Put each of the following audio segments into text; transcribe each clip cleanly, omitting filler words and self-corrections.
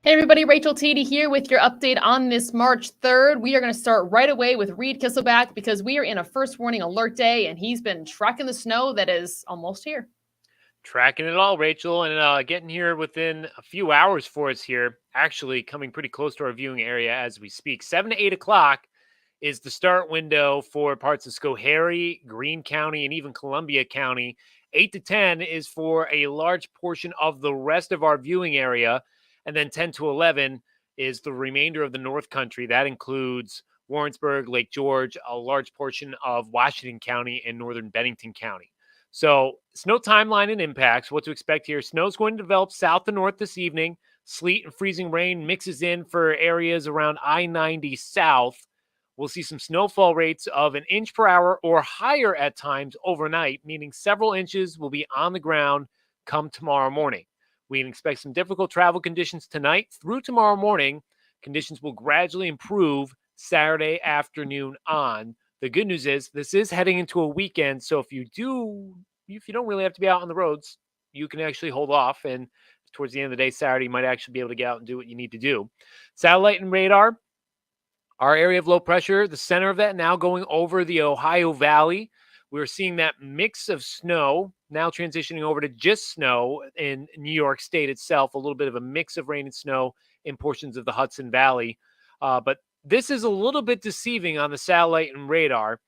Hey everybody, Rachel Teedy here with your update on this March 3rd. We are going to start right away with Reed Kisselback because we are in a first warning alert day and he's been tracking the snow that is almost here. Tracking it all, Rachel, and getting here within a few hours for us here. Actually, coming pretty close to our viewing area as we speak. 7 to 8 o'clock is the start window for parts of Schoharie, Greene County, and even Columbia County. 8 to 10 is for a large portion of the rest of our viewing area. And then 10 to 11 is the remainder of the North Country. That includes Warrensburg, Lake George, a large portion of Washington County, and northern Bennington County. So, snow timeline and impacts. What to expect here. Snow is going to develop south to north this evening. Sleet and freezing rain mixes in for areas around I-90 south. We'll see some snowfall rates of 1 inch per hour or higher at times overnight, meaning several inches will be on the ground come tomorrow morning. We can expect some difficult travel conditions tonight through tomorrow morning. Conditions will gradually improve Saturday afternoon on. The good news is this is heading into a weekend, so if you don't really have to be out on the roads, you can actually hold off, and towards the end of the day, Saturday, you might actually be able to get out and do what you need to do. Satellite and radar, our area of low pressure, the center of that now going over the Ohio Valley. We're seeing that mix of snow now transitioning over to just snow in New York State itself, a little bit of a mix of rain and snow in portions of the Hudson Valley. But this is a little bit deceiving on the satellite and radar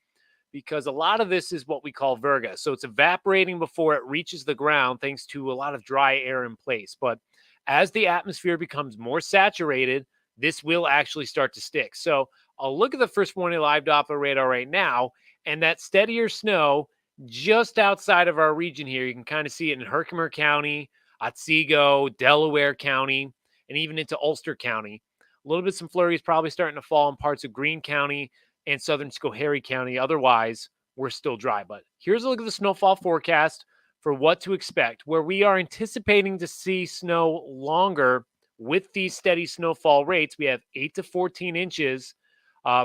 because a lot of this is what we call virga. So it's evaporating before it reaches the ground thanks to a lot of dry air in place. But as the atmosphere becomes more saturated, this will actually start to stick. So I'll look at the first warning live Doppler radar right now, and that steadier snow just outside of our region here, you can kind of see it in Herkimer County, Otsego, Delaware County, and even into Ulster County. A little bit some flurries probably starting to fall in parts of Greene County and southern Schoharie County. Otherwise, we're still dry. But here's a look at the snowfall forecast for what to expect, where we are anticipating to see snow longer with these steady snowfall rates. We have 8 to 14 inches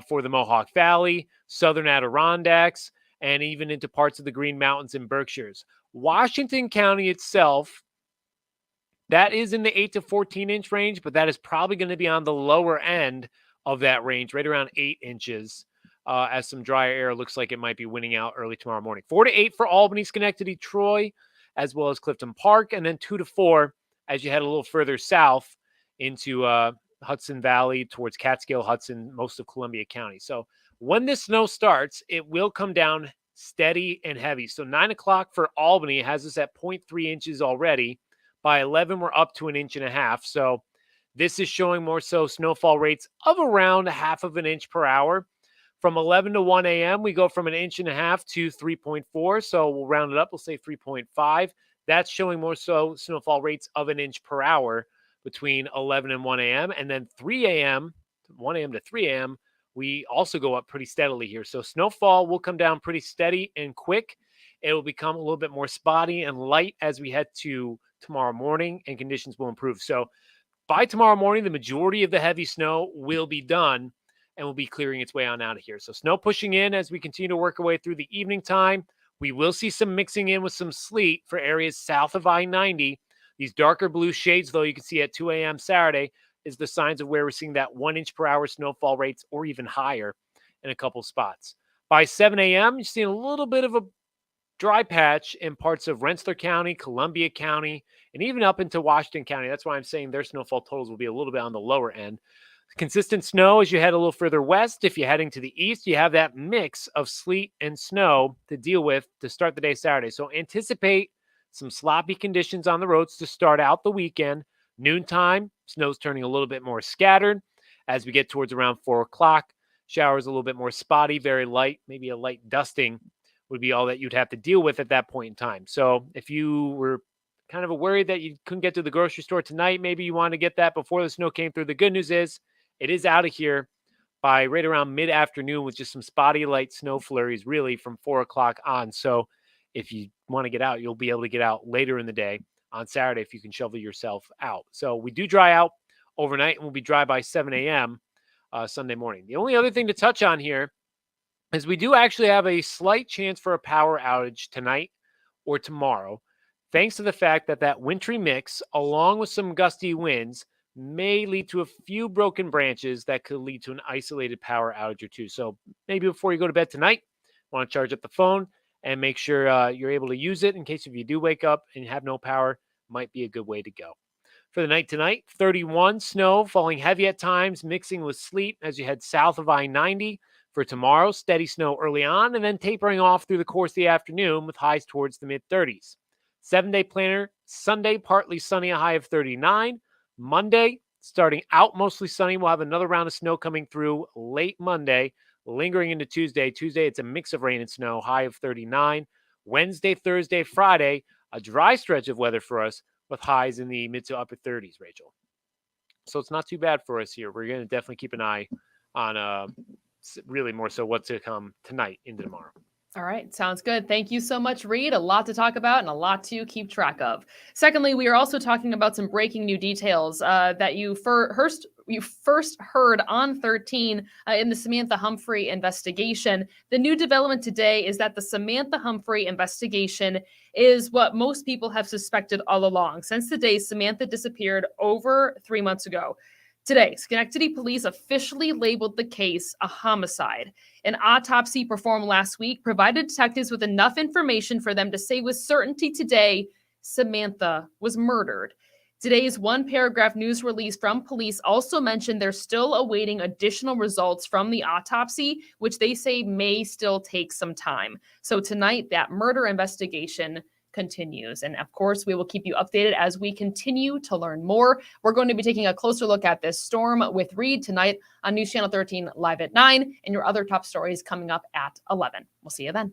for the Mohawk Valley, southern Adirondacks, and even into parts of the Green Mountains and Berkshires. Washington County itself, that is in the 8 to 14 inch range, but that is probably going to be on the lower end of that range, right around 8 inches, as some drier air looks like it might be winning out early tomorrow morning. 4 to 8 for Albany, Schenectady, Troy, as well as Clifton Park, and then 2 to 4 as you head a little further south into Hudson Valley towards Catskill, Hudson, most of Columbia County. So when this snow starts, it will come down steady and heavy. So 9 o'clock for Albany has us at 0.3 inches already. By 11, we're up to 1.5 inches. So this is showing more so snowfall rates of around 0.5 inch per hour. From 11 to 1 a.m., we go from 1.5 inches to 3.4. So we'll round it up. We'll say 3.5. That's showing more so snowfall rates of 1 inch per hour between 11 and 1 a.m. And then 3 a.m., 1 a.m. to 3 a.m., we also go up pretty steadily here. So snowfall will come down pretty steady and quick. It will become a little bit more spotty and light as we head to tomorrow morning, and conditions will improve. So by tomorrow morning, the majority of the heavy snow will be done and will be clearing its way on out of here. So snow pushing in as we continue to work our way through the evening time. We will see some mixing in with some sleet for areas south of I-90. These darker blue shades, though, you can see at 2 a.m. Saturday, is the signs of where we're seeing that 1 inch per hour snowfall rates or even higher in a couple spots. By 7 a.m., you're seeing a little bit of a dry patch in parts of Rensselaer County, Columbia County, and even up into Washington County. That's why I'm saying their snowfall totals will be a little bit on the lower end. Consistent snow as you head a little further west. If you're heading to the east, you have that mix of sleet and snow to deal with to start the day Saturday. So anticipate some sloppy conditions on the roads to start out the weekend. Noontime, snow's turning a little bit more scattered. As we get towards around 4 o'clock, showers a little bit more spotty, very light, maybe a light dusting would be all that you'd have to deal with at that point in time. So if you were kind of worried that you couldn't get to the grocery store tonight, maybe you want to get that before the snow came through. The good news is it is out of here by right around mid-afternoon with just some spotty light snow flurries really from 4 o'clock on. So if you want to get out, you'll be able to get out later in the day on Saturday if you can shovel yourself out. So we do dry out overnight and we'll be dry by 7 a.m. Sunday morning. The only other thing to touch on here is we do actually have a slight chance for a power outage tonight or tomorrow, thanks to the fact that that wintry mix, along with some gusty winds, may lead to a few broken branches that could lead to an isolated power outage or two. So maybe before you go to bed tonight, want to charge up the phone and make sure you're able to use it in case if you do wake up and you have no power, might be a good way to go. For the night tonight, 31, snow falling heavy at times, mixing with sleet as you head south of I-90. For tomorrow, steady snow early on and then tapering off through the course of the afternoon with highs towards the mid-30s. 7-day planner, Sunday, partly sunny, a high of 39. Monday, starting out mostly sunny. We'll have another round of snow coming through late Monday, lingering into Tuesday. Tuesday, it's a mix of rain and snow, high of 39. Wednesday, Thursday, Friday, a dry stretch of weather for us with highs in the mid to upper 30s, Rachel. So it's not too bad for us here. We're going to definitely keep an eye on really more so what's to come tonight into tomorrow. All right, sounds good. Thank you so much, Reed. A lot to talk about and a lot to keep track of. Secondly, we are also talking about some breaking new details that you first heard on 13 in the Samantha Humphrey investigation. The new development today is that the Samantha Humphrey investigation is what most people have suspected all along since the day Samantha disappeared over 3 months ago. Today, Schenectady police officially labeled the case a homicide. An autopsy performed last week provided detectives with enough information for them to say with certainty today, Samantha was murdered. Today's one-paragraph news release from police also mentioned they're still awaiting additional results from the autopsy, which they say may still take some time. So tonight, that murder investigation continues. And of course, we will keep you updated as we continue to learn more. We're going to be taking a closer look at this storm with Reed tonight on News Channel 13 live at 9 and your other top stories coming up at 11. We'll see you then.